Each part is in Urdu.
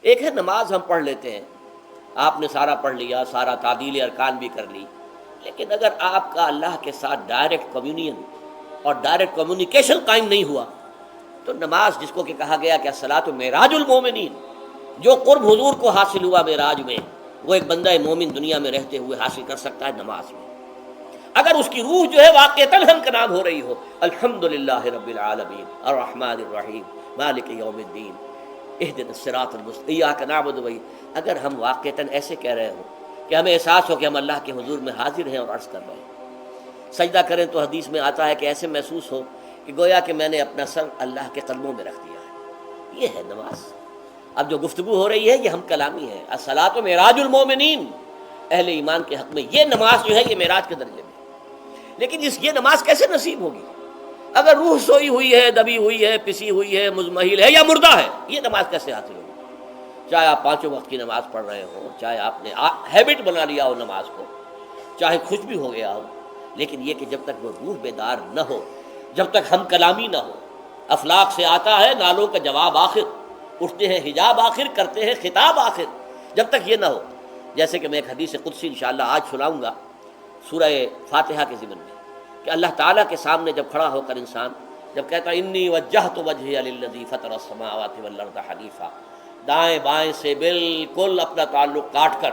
ایک ہے نماز ہم پڑھ لیتے ہیں، آپ نے سارا پڑھ لیا، سارا تعدیل ارکان بھی کر لی، لیکن اگر آپ کا اللہ کے ساتھ ڈائریکٹ کمیونین اور ڈائریکٹ کمیونیکیشن قائم نہیں ہوا تو نماز، جس کو کہ کہا گیا کہ الصلاۃ معراج المومنین، جو قرب حضور کو حاصل ہوا معراج میں، وہ ایک بندہ مومن دنیا میں رہتے ہوئے حاصل کر سکتا ہے نماز میں، اگر اس کی روح جو ہے واقعتاً ہم کا نام ہو رہی ہو، الحمدللہ رب العالمین الرحمن الرحیم مالک یوم الدین اہدنا الصراط المستقیم ایاک نعبد و اگر ہم واقعتاً ایسے کہہ رہے ہوں کہ ہمیں احساس ہو کہ ہم اللہ کے حضور میں حاضر ہیں اور عرض کر رہے ہیں، سجدہ کریں تو حدیث میں آتا ہے کہ ایسے محسوس ہو کہ گویا کہ میں نے اپنا سر اللہ کے قدموں میں رکھ دیا ہے، یہ ہے نماز۔ اب جو گفتگو ہو رہی ہے یہ ہم کلامی ہے، الصلاۃ معراج المومنین، اہل ایمان کے حق میں یہ نماز جو ہے یہ معراج کے درجے میں، لیکن یہ نماز کیسے نصیب ہوگی اگر روح سوئی ہوئی ہے، دبی ہوئی ہے، پسی ہوئی ہے، مزمحل ہے یا مردہ ہے؟ یہ نماز کیسے حاصل ہوگی؟ چاہے آپ پانچوں وقت کی نماز پڑھ رہے ہوں، چاہے آپ نے ہیبٹ بنا لیا ہو نماز کو، چاہے خوش بھی ہو گیا ہو، لیکن یہ کہ جب تک وہ روح بیدار نہ ہو، جب تک ہم کلامی نہ ہو، افلاق سے آتا ہے نالوں کا جواب آخر، اٹھتے ہیں حجاب آخر، کرتے ہیں خطاب آخر، جب تک یہ نہ ہو، جیسے کہ میں ایک حدیث قدسی انشاءاللہ آج سناؤں گا سورہ فاتحہ کے ضمن میں، کہ اللہ تعالیٰ کے سامنے جب کھڑا ہو کر انسان جب کہتا ہے انی وجہت وجہی للذی فطر السماوات والارض حنیفا، دائیں بائیں سے بالکل اپنا تعلق کاٹ کر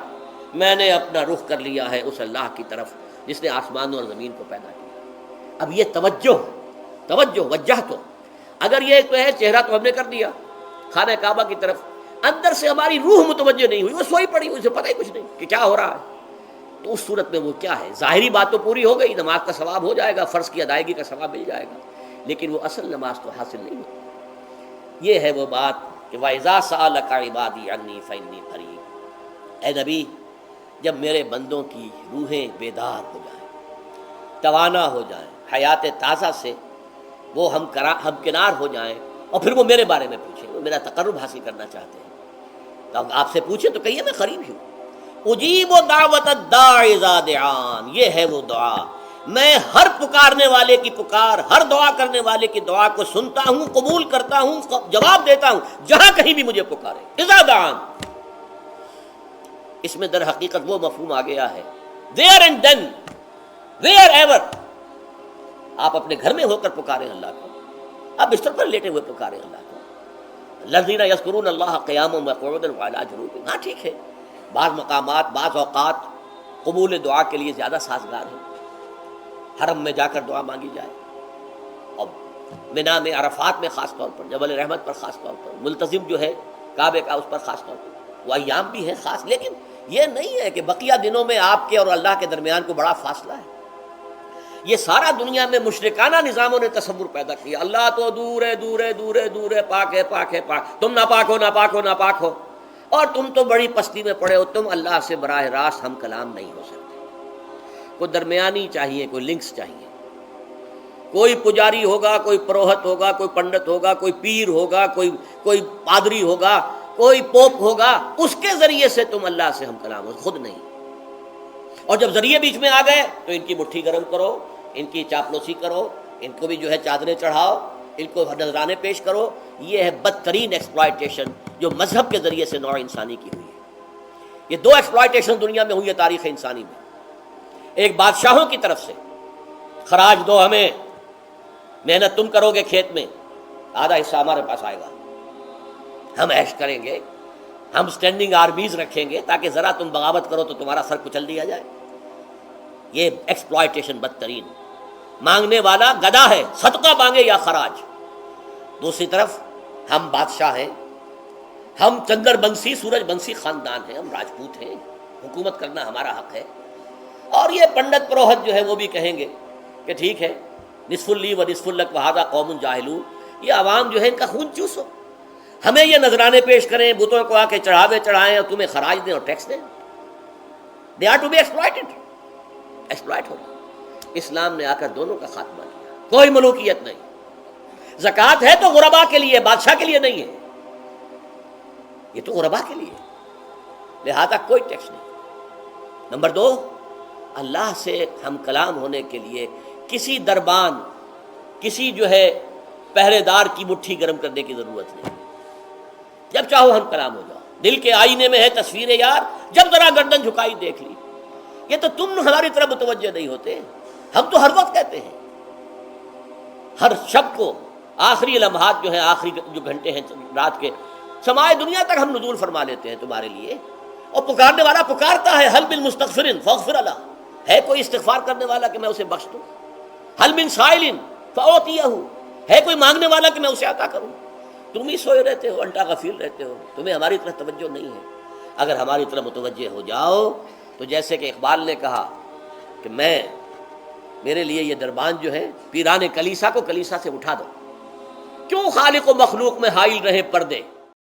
میں نے اپنا رخ کر لیا ہے اس اللہ کی طرف جس نے آسمانوں اور زمین کو پیدا کیا۔ اب یہ توجہ وجہ تو اگر یہ تو ہے چہرہ تو ہم نے کر دیا خانہ کعبہ کی طرف، اندر سے ہماری روح متوجہ نہیں ہوئی، وہ سوئی پڑی، اسے پتہ ہی کچھ نہیں کہ کیا ہو رہا ہے، تو اس صورت میں وہ کیا ہے؟ ظاہری بات تو پوری ہو گئی، نماز کا ثواب ہو جائے گا، فرض کی ادائیگی کا ثواب مل جائے گا، لیکن وہ اصل نماز تو حاصل نہیں ہوتی۔ یہ ہے وہ بات کہ وَإِذَا سَأَلَكَ عِبَادِي عَنِّي فَإِنِّي قَرِيبٌ، اے نبی جب میرے بندوں کی روحیں بیدار ہو جائیں، توانا ہو جائیں، حیات تازہ سے وہ ہم کنار ہو جائیں، اور پھر وہ میرے بارے میں پوچھیں، وہ میرا تقرب حاصل کرنا چاہتے ہیں، تو آپ سے پوچھیں تو کہیے میں قریب ہوں، اجیب دعوت الداع اذا دعان، یہ ہے وہ دعا، میں ہر پکارنے والے کی پکار، ہر دعا کرنے والے کی دعا کو سنتا ہوں، قبول کرتا ہوں، جواب دیتا ہوں جہاں کہیں بھی مجھے پکارے، اذا دعان۔ اس میں در حقیقت وہ مفہوم آ گیا ہے there and then where ever، آپ اپنے گھر میں ہو کر پکاریں اللہ کو، آپ بستر پر لیٹے ہوئے پکاریں اللہ کو، الذین یذکرون اللہ قیاما وقعودا وعلی جنوبہم، ہاں ٹھیک ہے بعض مقامات بعض اوقات قبول دعا کے لیے زیادہ سازگار ہے، حرم میں جا کر دعا مانگی جائے، اور منا میں عرفات میں خاص طور پر، جبل رحمت پر خاص طور پر، ملتزم جو ہے کعبے کا اس پر خاص طور پر، وہ ایام بھی ہیں خاص، لیکن یہ نہیں ہے کہ بقیہ دنوں میں آپ کے اور اللہ کے درمیان کو بڑا فاصلہ ہے۔ یہ سارا دنیا میں مشرکانہ نظاموں نے تصور پیدا کیا، اللہ تو دور ہے دور ہے دور ہے دور ہے، پاک ہے پاک ہے پاک، تم ناپاک ہو ناپاک ہو ناپاک ہو، اور تم تو بڑی پستی میں پڑے ہو، تم اللہ سے براہ راست ہم کلام نہیں ہو سکتے، کوئی درمیانی چاہیے، کوئی لنکس چاہیے، کوئی پجاری ہوگا، کوئی پروہت ہوگا، کوئی پنڈت ہوگا، کوئی پیر ہوگا، کوئی پادری ہوگا، کوئی پوپ ہوگا، اس کے ذریعے سے تم اللہ سے ہم کلام ہو، خود نہیں۔ اور جب ذریعے بیچ میں آ گئے تو ان کی مٹھی گرم کرو، ان کی چاپلوسی کرو، ان کو بھی جو ہے چادریں چڑھاؤ، ان کو نذرانے پیش کرو، یہ ہے بدترین ایکسپلائٹیشن جو مذہب کے ذریعے سے نوع انسانی کی ہوئی ہے۔ یہ دو ایکسپلائٹیشن دنیا میں ہوئی ہے تاریخ انسانی میں، ایک بادشاہوں کی طرف سے خراج دو ہمیں، محنت تم کرو گے کھیت میں، آدھا حصہ ہمارے پاس آئے گا، ہم عیش کریں گے، ہم اسٹینڈنگ آرمیز رکھیں گے تاکہ ذرا تم بغاوت کرو تو تمہارا سر کچل دیا جائے۔ یہ ایکسپلائٹیشن بدترین، مانگنے والا گدا ہے، صدقہ مانگے یا خراج۔ دوسری طرف ہم بادشاہ ہیں، ہم چندر بنسی سورج بنسی خاندان ہیں، ہم راجپوت ہیں، حکومت کرنا ہمارا حق ہے، اور یہ پنڈت پروہت جو ہے وہ بھی کہیں گے کہ ٹھیک ہے نصف لی و نصف لک وہذا قوم جاہلون، یہ عوام جو ہے ان کا خون چوسو، ہمیں یہ نذرانے پیش کریں، بتوں کو آ کے چڑھاوے چڑھائیں اور تمہیں خراج دیں اور ٹیکس دیں، they are to be exploited, exploit ہوگا۔ اسلام نے آ کر دونوں کا خاتمہ کیا، کوئی ملوکیت نہیں، زکوٰۃ ہے تو غربا کے لیے، بادشاہ کے لیے نہیں ہے، یہ تو غربا کے لیے، لہذا کوئی ٹیکس نہیں۔ نمبر دو، اللہ سے ہم کلام ہونے کے لیے کسی دربان، کسی جو ہے پہرے دار کی مٹھی گرم کرنے کی ضرورت نہیں، جب چاہو ہم کلام ہو جاؤ، دل کے آئینے میں ہے تصویر یار، جب ذرا گردن جھکائی دیکھ لی۔ یہ تو تم ہماری طرف متوجہ نہیں ہوتے، ہم تو ہر وقت کہتے ہیں، ہر شب کو آخری لمحات جو ہیں، آخری جو گھنٹے ہیں رات کے، سمائے دنیا تک ہم نزول فرما لیتے ہیں تمہارے لیے، اور پکارنے والا پکارتا ہے، حل من مستغفر فاغفر اللہ، ہے کوئی استغفار کرنے والا کہ میں اسے بخش دوں، حل من سائل فاعطیہ، ہے کوئی مانگنے والا کہ میں اسے عطا کروں۔ تم ہی سوئے رہتے ہو، الٹا غفیر رہتے ہو، تمہیں ہماری طرف توجہ نہیں ہے۔ اگر ہماری طرف متوجہ ہو جاؤ تو جیسے کہ اقبال نے کہا کہ میرے لیے یہ دربان جو ہے، پیران کلیسا کو کلیسا سے اٹھا دو، کیوں خالق و مخلوق میں حائل رہے پردے،